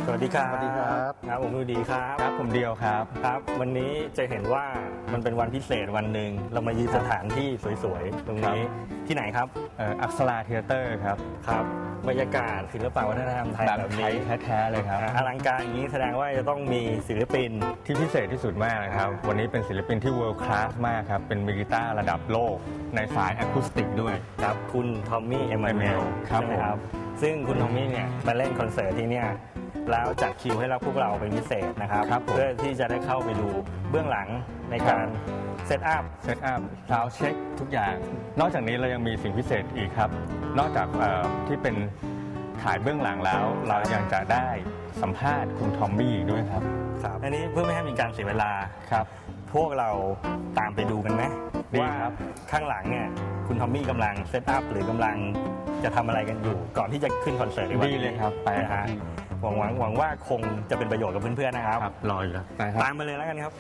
สวัสดีครับ สวัสดีครับ ครับผมดูดีครับ ครับผมเดียวครับ ครับ วันนี้จะเห็นว่ามันเป็นวันพิเศษวันหนึ่งเรามายืนสถานที่สวยๆตรงนี้ที่ไหนครับ อักษราเทเตอร์ครับ ครับบรรยากาศศิลปะวัฒนธรรมไทย แบบ แบบ ไท นี้ ยแท้ๆเลยครับ อลังการอย่างนี้แสดงว่าจะต้องมีศิลปิน ที่พิเศษที่สุดมากนะครับ วันนี้เป็นศิลปินที่ world class มากครับ เป็นมือกีตาร์ระดับโลกในสายอะคูสติกด้วย ครับคุณทอมมี่เอมมานูเอล ครับ ใช่ไหมครับซึ่งคุณทอมมี่เนี่ยมาเล่นคอนเสิร์ตที่เนี่ยแล้วจัดคิวให้เราพวกเราเป็นพิเศษนะครับ ครับผม เพื่อที่จะได้เข้าไปดูเบื้องหลังในการเซตอัพ เซตอัพซาวเช็คทุกอย่าง นอกจากนี้เรายังมีสิ่งพิเศษอีกครับ นอกจากที่เป็นถ่ายเบื้องหลังแล้ว เรายังจะได้สัมภาษณ์คุณทอมมี่อีกด้วยครับ ครับอันนี้เพื่อไม่ให้มีการเสียเวลา ครับ พวกเราตามไปดูกันไหม ดี ว่า ครับ ข้างหลังเนี่ยคุณทอมมี่กำลังเซตอัพหรือกำลังจะทำอะไรกันอยู่ ก่อนที่จะขึ้นคอนเสิร์ตในวัน ดี นี้ เลยครับไป นะ ครั ฮะ บ หวังว่าคงจะเป็นประโยชน์กับเพื่อนๆนะครับ ครับรออยู่แล้วไปครับ ตามมาเลยแล้วกันครับ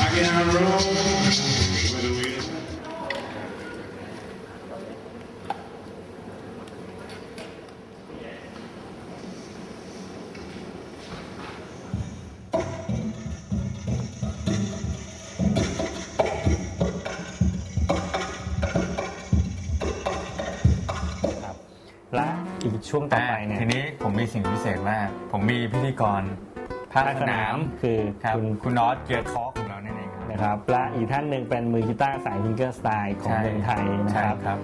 I can roll with the wheel. และอีกช่วงต่อไปเนี่ย ทีนี้ผมมีสิ่งพิเศษมาก ผมมีพิธีกรภาคสนาม คือ ครับ คุณ คุณนอตเกียร์ทอล์กของเรานั่นเองครับ นะครับและอีกท่านหนึ่งเป็นมือกีตาร์สายฟิงเกอร์สไตล์ของ ใช่ เมืองไทยนะ ใช่ ครับ ครับ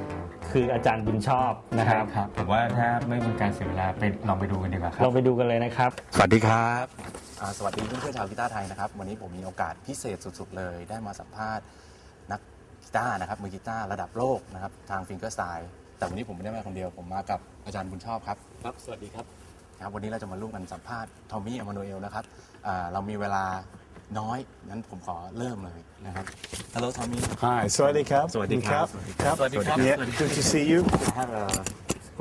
คืออาจารย์บุญชอบนะครับ ครับผมว่าถ้าไม่เป็นการเสียเวลาไปลองไปดูกันดีกว่าครั ลองไปดูกันเลยนะครับ สวัสดีครับ สวัสดีเพื่อนๆชาวกีตาร์ไทยนะครับวันนี้ผมมีโอกาสพิเศษสุดๆเลยได้มาสัมภาษณ์นักกีตาร์นะครับมือกีตาร์ระดับโลกนะครับทางฟิงเกอร์สไตล์แต่วันนี้ผมไม่ได้มาคนเดียวผมมากับอาจารย์บุญชอบครับครับสวัสดีครับวันนี้เราจะมาร่วมกันสัมภาษณ์ทอมมี่เอมมานูเอลนะครับเรามีเวลาน้อยงั้นผมขอเริ่มเลยนะครับ Hello Tommy Hi, สวัสดีครับ สวัสดีครับ ครับ สวัสดีครับ Yeah, good to see you. I have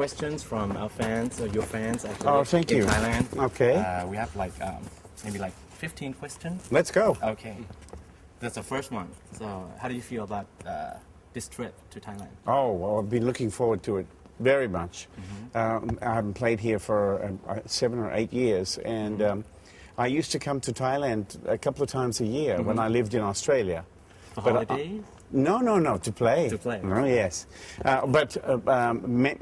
questions from our fans your fans actually Oh, thank in you. Thailand Okay. We have like maybe like 15 questions Let's go. Okay, that's the first one. So, how do you feel about this trip to Thailand? Oh, well, I've been looking forward to it very much. I haven't played here for 7 or 8 years, and I used to come to Thailand a couple of times a year when I lived in Australia. For But, holidays? No, to play. To play. Oh, yes. But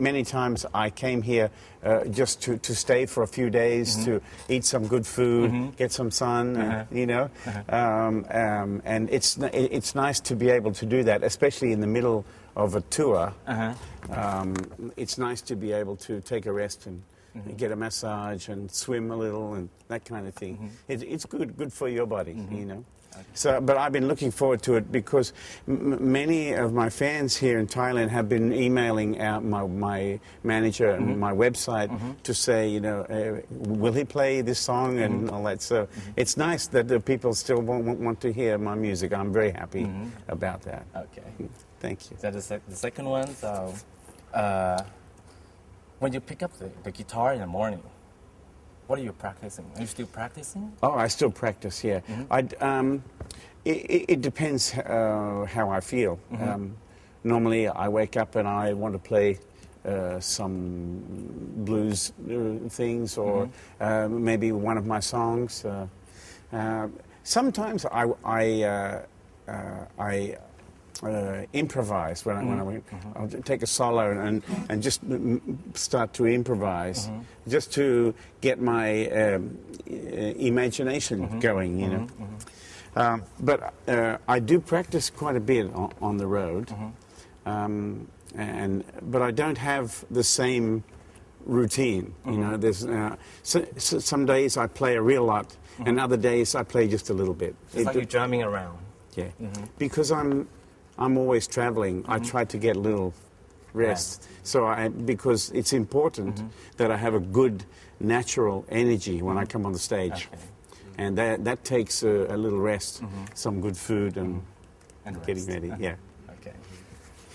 many times I came here just to stay for a few days, to eat some good food, get some sun, you know. And it's nice to be able to do that, especially in the middle of a tour. It's nice to be able to take a rest and get a massage and swim a little and that kind of thing. It's good for your body, you know. So, but I've been looking forward to it because many of my fans here in Thailand have been emailing out my manager and my website to say, you know, will he play this song and all that. So it's nice that the people still want to hear my music. I'm very happy about that. Okay. Thank you. So the second one. So, when you pick up the guitar in the morning, what are you practicing? Are you still practicing? Oh, I still practice, yeah. It depends how I feel. Normally, I wake up and I want to play some blues things or maybe one of my songs. Sometimes I improvise when I'll take a solo and just start to improvise, just to get my imagination going, you know. But I do practice quite a bit on the road, but I don't have the same routine. You know, there's some days I play a real lot, and other days I play just a little bit. It's like you're drumming around. Yeah, because I'm always traveling. I try to get a little rest. So because it's important that I have a good natural energy when I come on the stage. Okay. And that takes a little rest, some good food and And getting rest. ready. Yeah. Okay.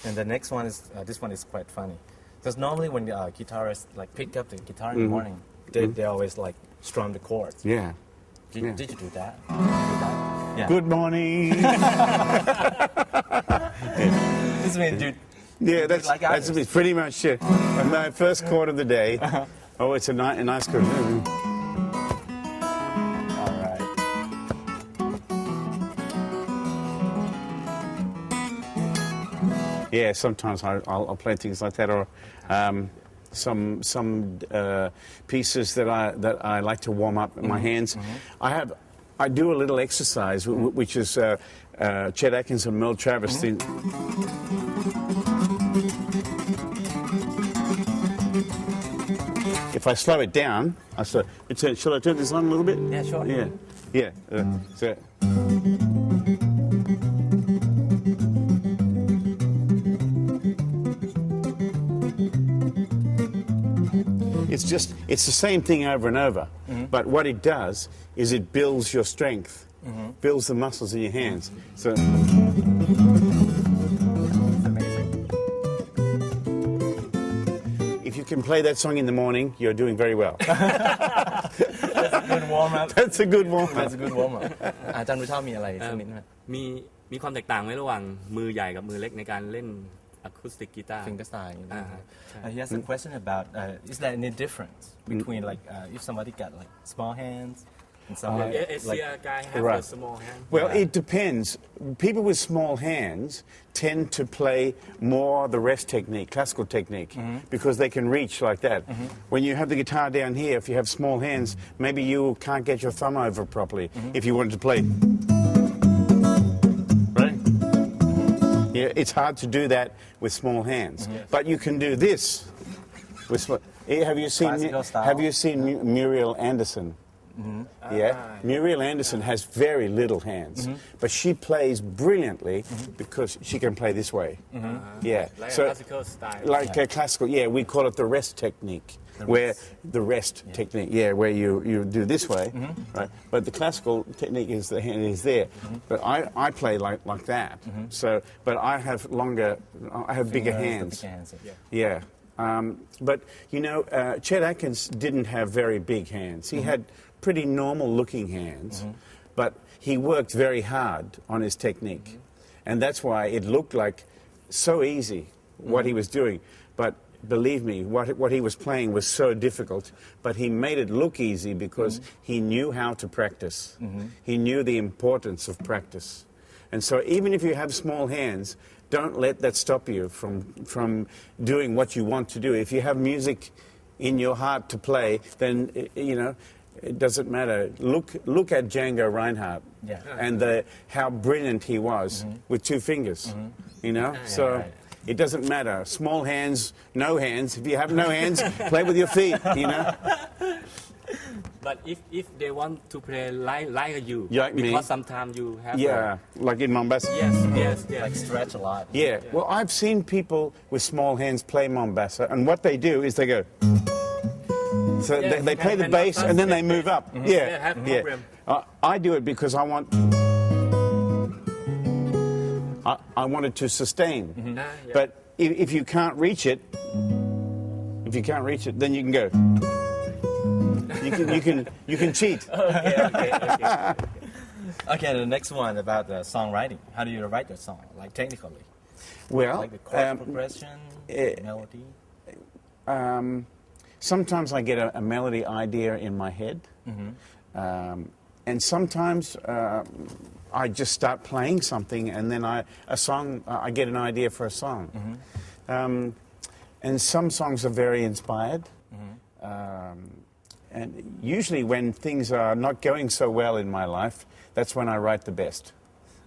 And the next one is this one is quite funny, because normally when guitarists like pick up the guitar in the morning, they always like strum the chords. Yeah. Did you do that? Yeah. Good morning. This means you. Yeah, that's like others. pretty much it. My first chord of the day. Oh, it's a nice chord. All right. Yeah, sometimes I'll play things like that, or some pieces that I like to warm up my hands. I do a little exercise, which is Chet Atkins and Mel Travis. If I slow it down, shall I turn this on a little bit? Yeah, sure. Yeah, yeah. So. It's the same thing over and over, but what it does is it builds your strength, builds the muscles in your hands. So. It's amazing. If you can play that song in the morning, you're doing very well. That's a good warm up. That's a good warm-up. That's a good warm up. อาจารย์รู้ชอบมีอะไรสักนิดไหม มีความแตกต่างไหมระหว่างมือใหญ่กับมือเล็กในการเล่นอะคูสติกกีตาร์ finger style. Uh-huh. He has a question about is there any difference between like if somebody got like small hands and somebody like guy have Right. a small hand. Well, it depends. People with small hands tend to play more the rest technique, classical technique, because they can reach like that. When you have the guitar down here, if you have small hands, maybe you can't get your thumb over properly if you wanted to play. Right? Yeah, it's hard to do that with small hands, but you can do this with small. Have you seen? Classical style. Have you seen Muriel Anderson? Yeah, Muriel Anderson has very little hands, but she plays brilliantly because she can play this way. Yeah, Like so a classical style. like a classical. Yeah, we call it the rest technique, where the rest technique. Yeah, where you do this way, right? But the classical technique is the hand is there. But I play like that. So, but I have longer. I have bigger hands. Yeah. But, you know, Chet Atkins didn't have very big hands. He had pretty normal-looking hands, but he worked very hard on his technique. And that's why it looked like so easy, what he was doing. But believe me, what he was playing was so difficult, but he made it look easy because he knew how to practice. He knew the importance of practice. And so even if you have small hands, don't let that stop you from doing what you want to do. If you have music in your heart to play, then, you know, it doesn't matter. Look at Django Reinhardt and how brilliant he was with two fingers, you know? So it doesn't matter. Small hands, no hands. If you have no hands, play with your feet, you know? But if they want to play like you, Like me. because sometimes you have Yeah, like in Mombasa. yes. Like stretch a lot. Yeah. Well, I've seen people with small hands play Mombasa, and what they do is they go. So they play the bass and then they move up. Yeah, have problem. I do it because I want. I want it to sustain. But if you can't reach it, then you can go. You can cheat. Okay, the next one about the songwriting. How do you write the song, like technically? Well, Like the chord progression, melody? Sometimes I get a melody idea in my head, and sometimes I just start playing something, and then I get an idea for a song. And some songs are very inspired. And usually when things are not going so well in my life, that's when I write the best.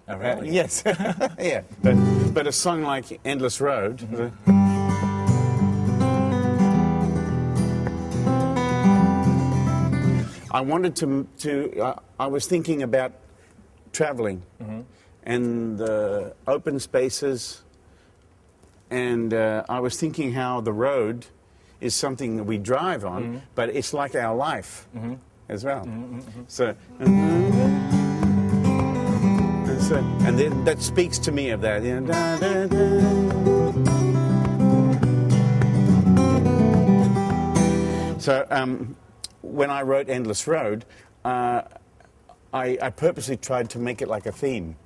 Oh, really? Yes. Yeah. But a song like Endless Road... I wanted I was thinking about traveling and the open spaces, and I was thinking how the road is something that we drive on, but it's like our life as well. So, and then that speaks to me of that. You know, So when I wrote Endless Road, I purposely tried to make it like a theme,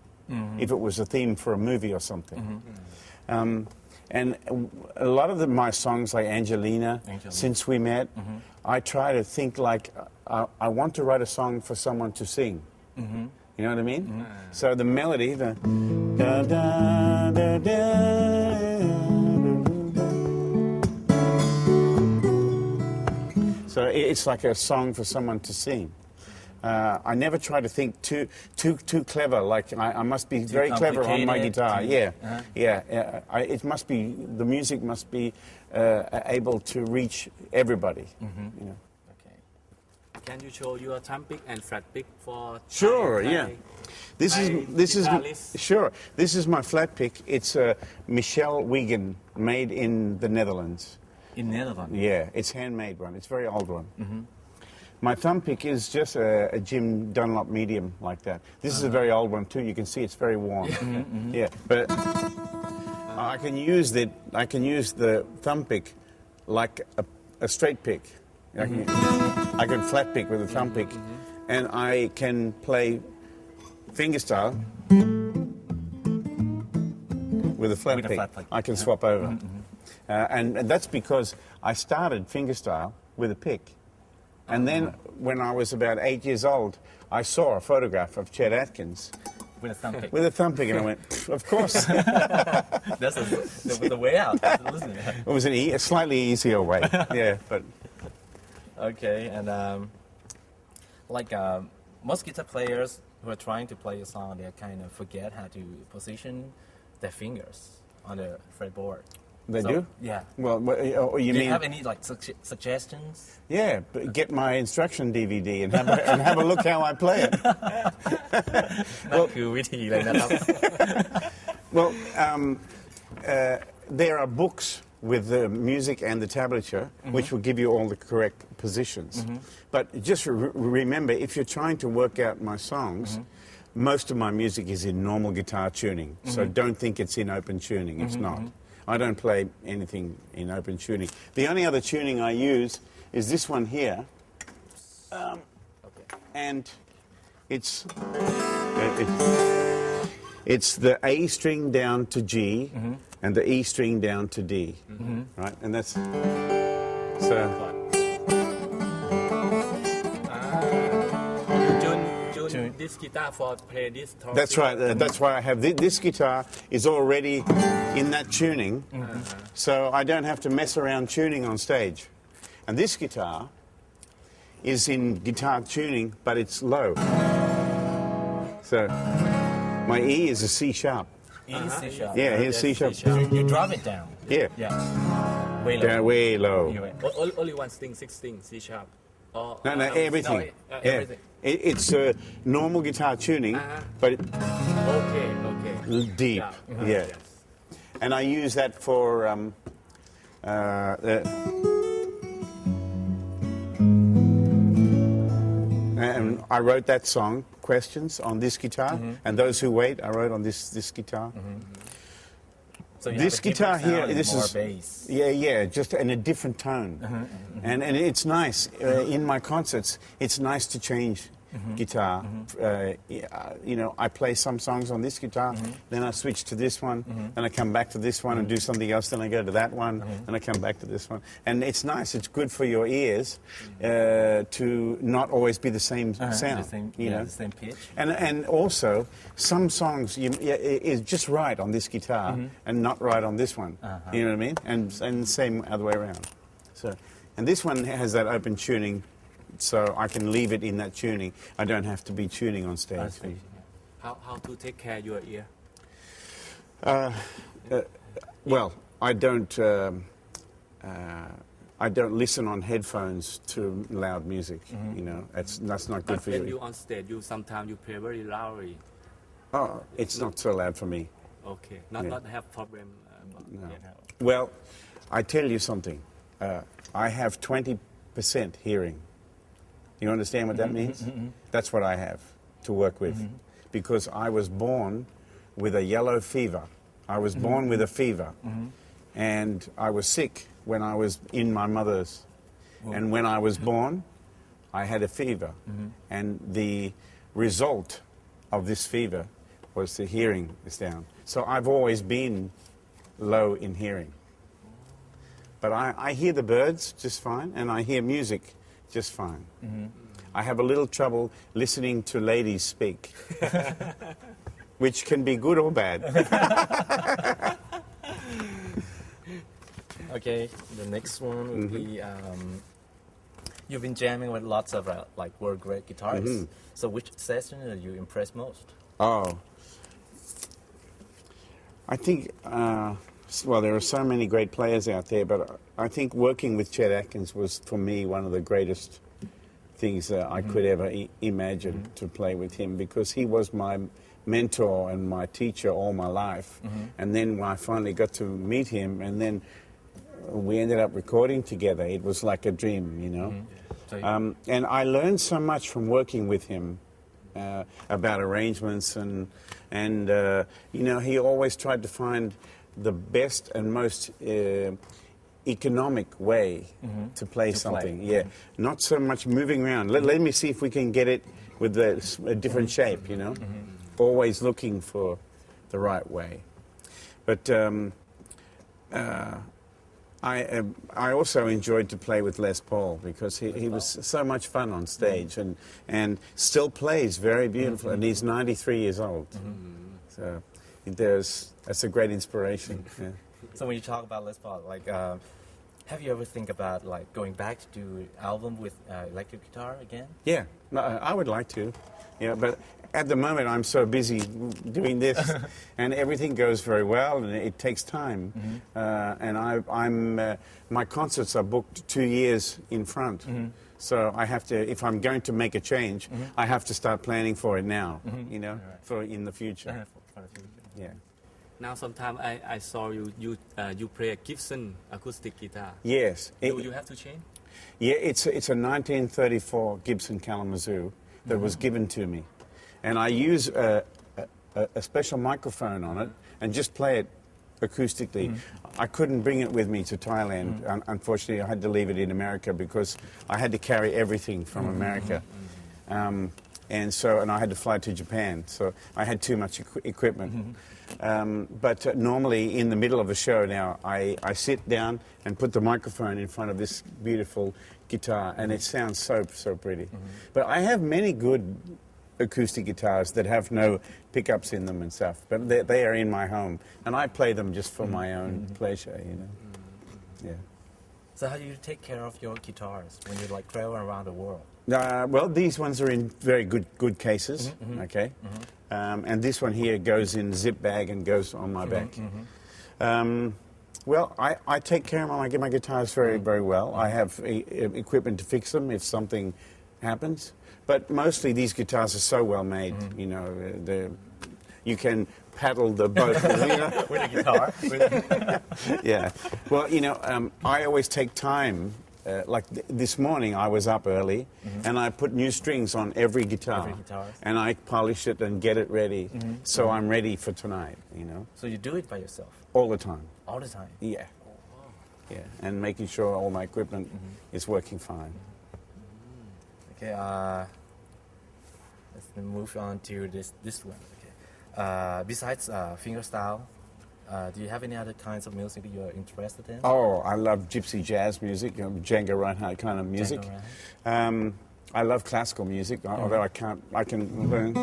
if it was a theme for a movie or something. And a lot of my songs, like Angelina, Since We Met, I try to think like, I want to write a song for someone to sing. You know what I mean? So the melody, the da da da da. So it's like a song for someone to sing. I never try to think too clever. Like I must be very clever on my guitar. It must be, the music must be able to reach everybody. You know. Can you show your thumb pick and flat pick for? Sure. Yeah. This is sure. This is my flat pick. It's a Michelle Wiegand, made in the Netherlands. In Netherlands. Yeah, it's handmade one. It's a very old one. My thumb pick is just a Jim Dunlop medium like that. This is a very old one too. You can see it's very worn. Yeah, but I can use the thumb pick like a straight pick. I can flat pick with a thumb pick, and I can play fingerstyle with a flat pick. I can swap over, and that's because I started fingerstyle with a pick. And then, when I was about 8 years old, I saw a photograph of Chet Atkins With a thumb pick. with a thumb pick, and I went, of course. That's the way out, isn't it? It was a slightly easier way, yeah. But Okay, and most guitar players who are trying to play a song, they kind of forget how to position their fingers on the fretboard. they do? Yeah. Well, you Do mean? you have any suggestions? Yeah, but get my instruction DVD and have a look how I play it. นั่นคือวิธีเลยนะครับ Well, there are books with the music and the tablature, which will give you all the correct positions. But just remember, if you're trying to work out my songs, most of my music is in normal guitar tuning. So don't think it's in open tuning. It's not. I don't play anything in open tuning. The only other tuning I use is this one here. And it's the A string down to G and the E string down to D, right? And that's so. Tune this guitar for play this. That's right. That's why I have this guitar is already in that tuning, so I don't have to mess around tuning on stage. And this guitar is in guitar tuning, but it's low. So my E is a C sharp. E C sharp. Yeah, here's C sharp. You drop it down. Yeah. Yeah. Way low. Yeah, way low. Only one string, 6 strings, C sharp. Or, No, everything. everything. Yeah. It's normal guitar tuning, but Okay. deep. Yeah. Yeah. And I use that for and I wrote that song, Questions, on this guitar, and Those Who Wait, I wrote on this guitar. So you This have a different guitar here, sound and this more is bass. yeah, just in a different tone, and it's nice in my concerts. It's nice to change guitar. You know, I play some songs on this guitar, then I switch to this one, then I come back to this one and do something else, then I go to that one, and I come back to this one. And it's nice. It's good for your ears to not always be the same sound. The same pitch. And also, some songs is just right on this guitar and not right on this one. You know what I mean? And same other way around. So, and this one has that open tuning, so I can leave it in that tuning. I don't have to be tuning on stage. How to take care your ear? Well, I don't listen on headphones to loud music. You know, that's not good But for when you. you on stage, sometimes you play very loudly. Oh, it's not so loud for me. Okay, Yeah. not have problem. No. Yeah. Well, I tell you something. I have 20% hearing. You understand what that means? That's what I have to work with. Because I was born with a yellow fever. I was born with a fever. And I was sick when I was in my mother's. And when I was born, I had a fever. And the result of this fever was the hearing is down. So I've always been low in hearing. But I hear the birds just fine, and I hear music just fine. I have a little trouble listening to ladies speak, which can be good or bad. Okay, the next one would be you've been jamming with lots of like world great guitarists. So which session are you impressed most? Oh, I think, well, there are so many great players out there, but I think working with Chet Atkins was, for me, one of the greatest things that I could ever imagine to play with him, because he was my mentor and my teacher all my life. And then when I finally got to meet him, and then we ended up recording together, it was like a dream, you know. And I learned so much from working with him about arrangements, and you know, he always tried to find the best and most economic way to play something. Yeah, not so much moving around. Let me see if we can get it with a different shape, you know. Always looking for the right way. But I also enjoyed to play with Les Paul, because he was so much fun on stage, and still plays very beautiful, and he's 93 years old. So that's a great inspiration. Yeah. So when you talk about Les Paul, like, have you ever think about like going back to do an album with electric guitar again? Yeah, no, I would like to. Yeah, but at the moment I'm so busy doing this, and everything goes very well, and it takes time. And my concerts are booked 2 years in front. So I have to, if I'm going to make a change, I have to start planning for it now, you know, for in the future. For the future. Yeah. Now, sometime I saw you play a Gibson acoustic guitar. Yes. You have to change? Yeah, it's a 1934 Gibson Kalamazoo that was given to me. And I use a special microphone on it and just play it acoustically. I couldn't bring it with me to Thailand. Unfortunately, I had to leave it in America because I had to carry everything from America. And I had to fly to Japan, so I had too much equipment. But normally in the middle of a show now, I sit down and put the microphone in front of this beautiful guitar, and it sounds so pretty. But I have many good acoustic guitars that have no pickups in them and stuff, but they are in my home, and I play them just for my own pleasure, you know. Yeah. So how do you take care of your guitars when you like travel around the world? Well, these ones are in very good cases, okay? And this one here goes in a zip bag and goes on my back. Well, I take care of my guitars very well. I have equipment to fix them if something happens. But mostly these guitars are so well made, you know, you can paddle the boat you know? With a guitar? Yeah. Well, you know, I always take time. Like this morning, I was up early, and I put new strings on every guitar, and I polish it and get it ready, so I'm ready for tonight, you know. So you do it by yourself? All the time. All the time? Yeah. Yeah, and making sure all my equipment is working fine. Okay, let's move on to this one. Okay. Besides fingerstyle, do you have any other kinds of music that you're interested in? Oh, I love gypsy jazz music, Django Reinhardt kind of music. I love classical music, although I can learn.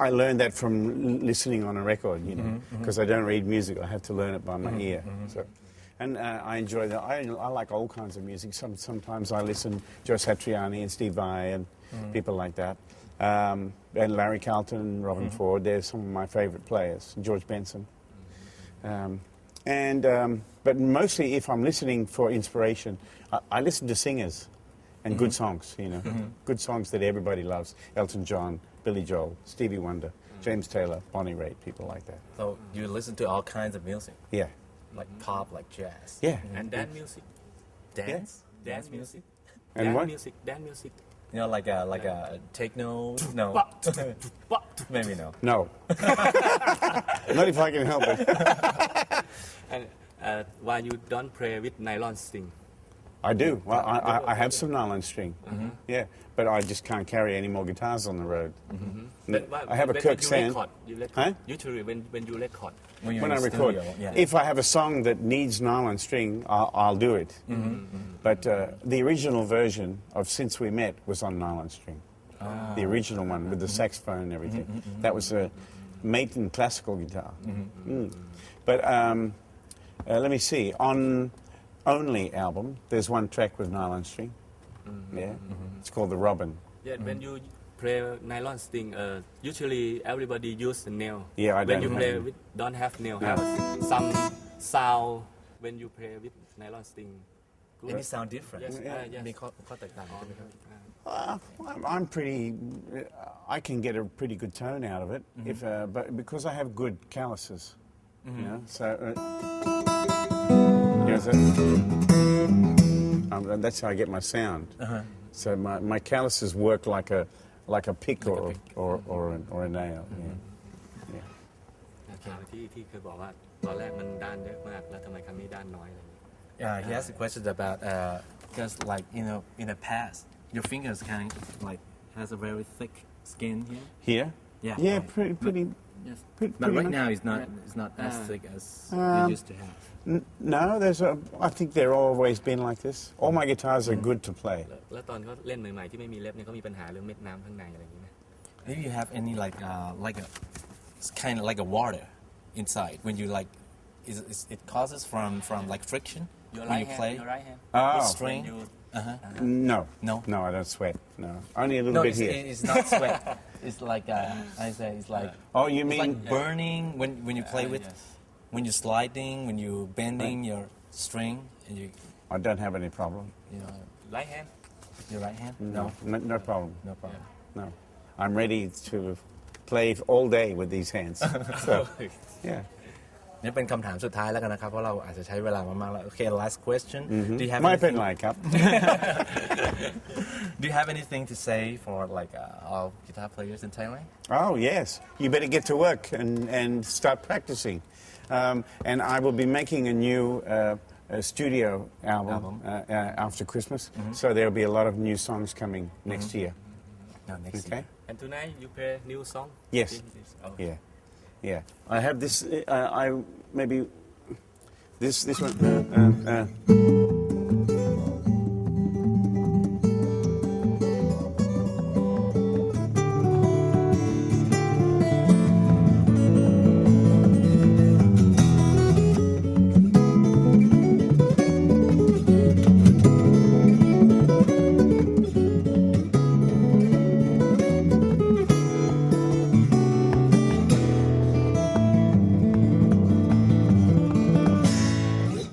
I learned that from listening on a record, you know, because I don't read music. I have to learn it by my ear. So, and I enjoy that. I like all kinds of music. Sometimes I listen to Joe Satriani and Steve Vai and people like that. And Larry Carlton and Robin Ford. They're some of my favorite players. George Benson. But mostly, if I'm listening for inspiration, I listen to singers and good songs. Good songs that everybody loves: Elton John, Billy Joel, Stevie Wonder, James Taylor, Bonnie Raitt, people like that. So you listen to all kinds of music, Yeah, like pop, like jazz. yeah. And dance music. Dance. Dance music. And dance what? music. Dance music. You know, like a techno. No. Maybe no. No, not if I can help it. And why you don't play with nylon string? I do. Well, I have some nylon string. Yeah, but I just can't carry any more guitars on the road. I have a Kirk Sand. Huh? Usually when you record. When, you're When in I the record, studio, yeah. if I have a song that needs nylon string, I'll do it. But the original version of Since We Met was on nylon string. The original one with the saxophone and everything. That was a Maton classical guitar. But let me see. On Only album, there's one track with nylon string. Yeah, it's called The Robin. Yeah, when you play nylon string, usually everybody use the nail. Yeah, I When don't you have play them. with don't have nail, have some sound when you play with nylon string. Good. Any sound different? Yes, yes. มีข้อแตกต่างกันไหมครับ I'm pretty. I can get a pretty good tone out of it, but because I have good calluses, So that's how I get my sound. So my calluses work like a pick or a nail. Yeah. ที่เคยบอกว่าตอนแรกมันด้านเยอะมากแล้วทำไมครั้งนี้ด้านน้อยอะไรอย่างเงี้ย Yeah, he asked a question about because like in the past your fingers kind of like has a very thick skin here. Here. Yeah. Yeah, right. pretty. Yes. pretty But right much. now it's not as thick as you used to have. No, I think they're always been like this. All my guitars are good to play. แล้วตอนเขาเล่นใหม่ๆที่ไม่มีเล็บเนี่ยเขามีปัญหาเรื่องเม็ดน้ำข้างในอะไรอย่างเงี้ย Maybe you have any like a it's kind of like a water inside when you like it causes from like friction Your when you right play hand. Your right hand. with Oh, string. You, no. No? No, I don't sweat. No. Only a little No, bit here. it's not sweat. It's like I say it's like Oh, you it's mean like burning when you play with yes. when you're sliding when you bending your string and you I don't have any problem. know right hand. your right hand. No problem. No problem. No. I'm ready to play all day with these hands. So, yeah. นี่เป็นคำถามสุดท้ายแล้วกันนะครับเพราะเราอาจจะใช้เวลามามากแล้วโอเค last question do you have ไม่เป็น anything- ไรครับ Do you have anything to say for like all guitar players in Thailand? Oh, yes. You better get to work and start practicing. And I will be making a new studio album. After Christmas. So there'll be a lot of new songs coming next year. No, next Okay? year. And tonight you play new song. Yes. Oh. Yeah. Yeah. I have this, I maybe, this one.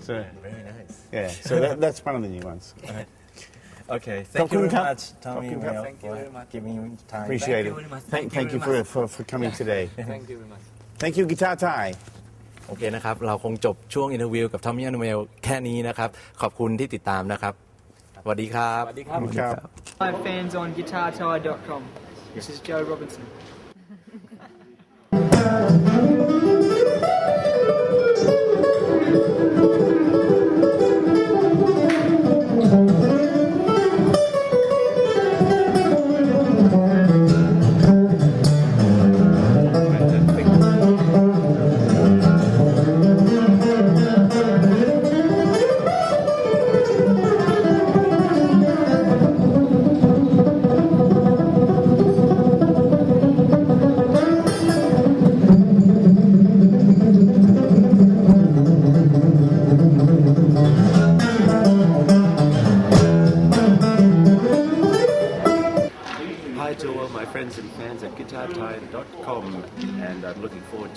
So, Very nice. yeah. So that's one of the new ones. Okay, thank you very Khop khun much, Tommy Khop khun Emmanuel, Thank you for very much. giving me time. Appreciate you it. very much. Thank you for coming today. Thank you very much. Thank you, Guitar Thai. โอเคนะครับ เราคงจบช่วงอินเทอร์วิวกับทอมมี่อ m น e l แค่นี้นะครับ ขอบคุณที่ติดตามนะครับ สวัสดีครับ สวัสดีครับ Khop. Live fans on guitartie.com. This is Joe Robinson.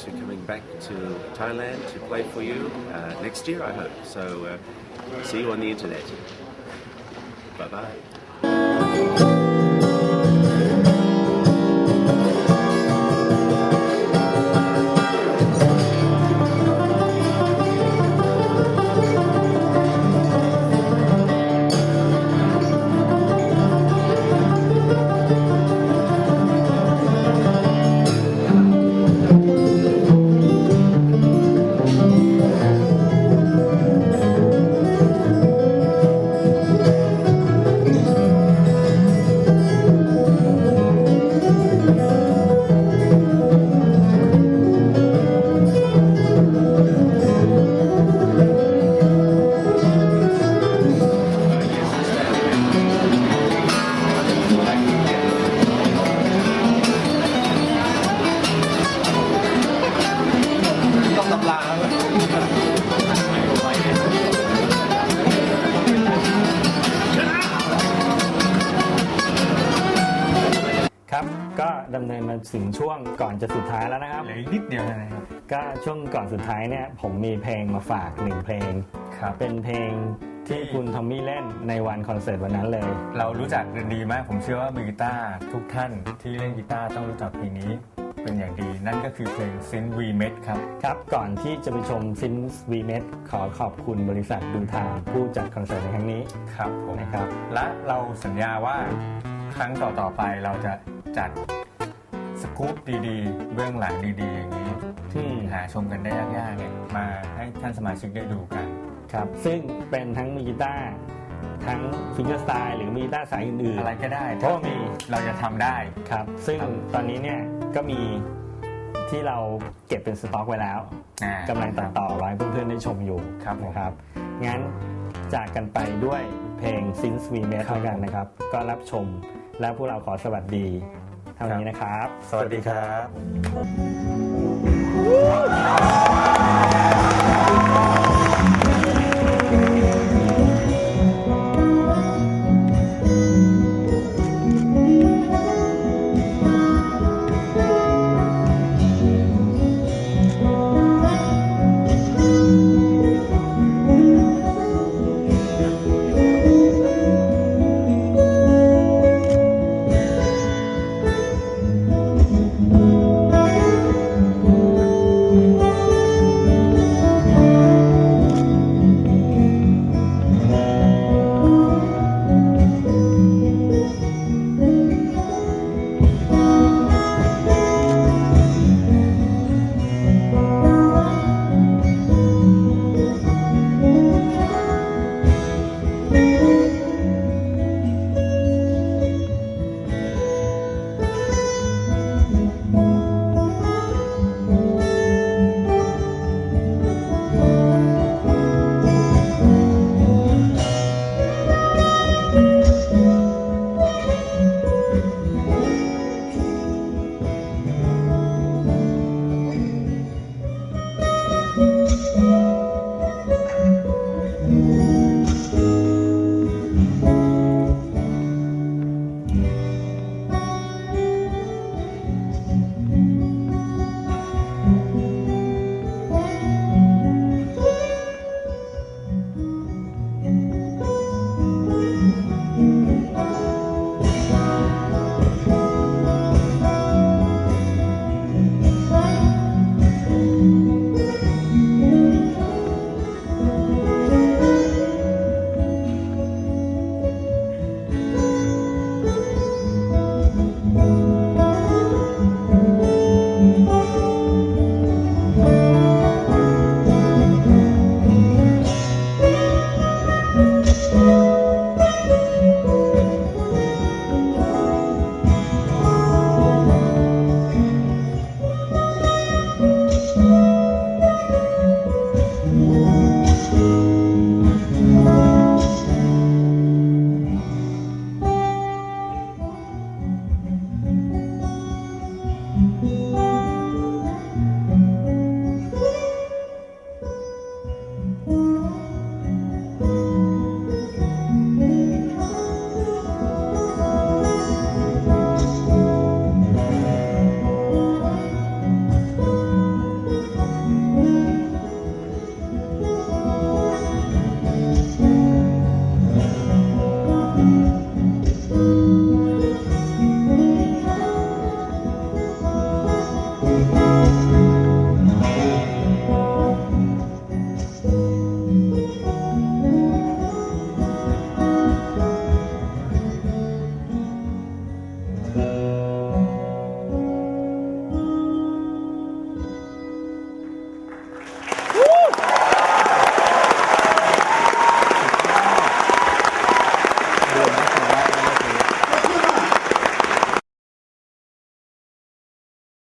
to coming back to Thailand to play for you next year, I hope. So see you on the internet. Bye bye.ครับก็ดำเนินมาถึงช่วงก่อนจะสุดท้ายแล้วนะครับ เหลืออีกนิดเดียวนะครับ ก็ช่วงก่อนสุดท้ายเนี่ยผมมีเพลงมาฝาก1เพลง ครับ เป็นเพลงที่คุณทอมมี่เล่นในวันคอนเสิร์ตวันนั้นเลย เรารู้จักกันดีมากผมเชื่อว่ามือกีตาร์ทุกท่านที่เล่นกีตาร์ต้องรู้จักเพลงนี้เป็นอย่างดี นั่นก็คือเพลง Sin We Met ครับ ครับก่อนที่จะไปชมซินส์วีเมดขอขอบคุณบริษัทดูทางผู้จัดคอนเสิร์ตในครั้งนี้ ครับผม นะครับ และเราสัญญาว่าครั้งต่อๆไปเราจะจัดสกู๊ปดีๆ เบื้องหลังดีๆ อย่างนี้ที่หาชมกันได้ยากๆเนี่ยมาให้ท่านสมาชิกได้ดูกัน ครับซึ่งเป็นทั้งมือกีตาร์ทั้งฟิงเกอร์สไตล์หรือมือกีตาร์สายอื่นๆ อะไรก็ได้ เพราะว่ามี เราจะทำได้ ครับซึ่งตอนนี้เนี่ยก็มีที่เราเก็บเป็นสต็อกไว้แล้วกำลังตัดต่อไว้เพื่อนๆได้ชมอยู่ ครับผม นะครับงั้นจากกันไปด้วยเพลง Since We Met แล้วกันนะครับ ก็รับชมแล้วพวกเราขอสวัสดีเท่านี้นะครับ สวัสดีครับ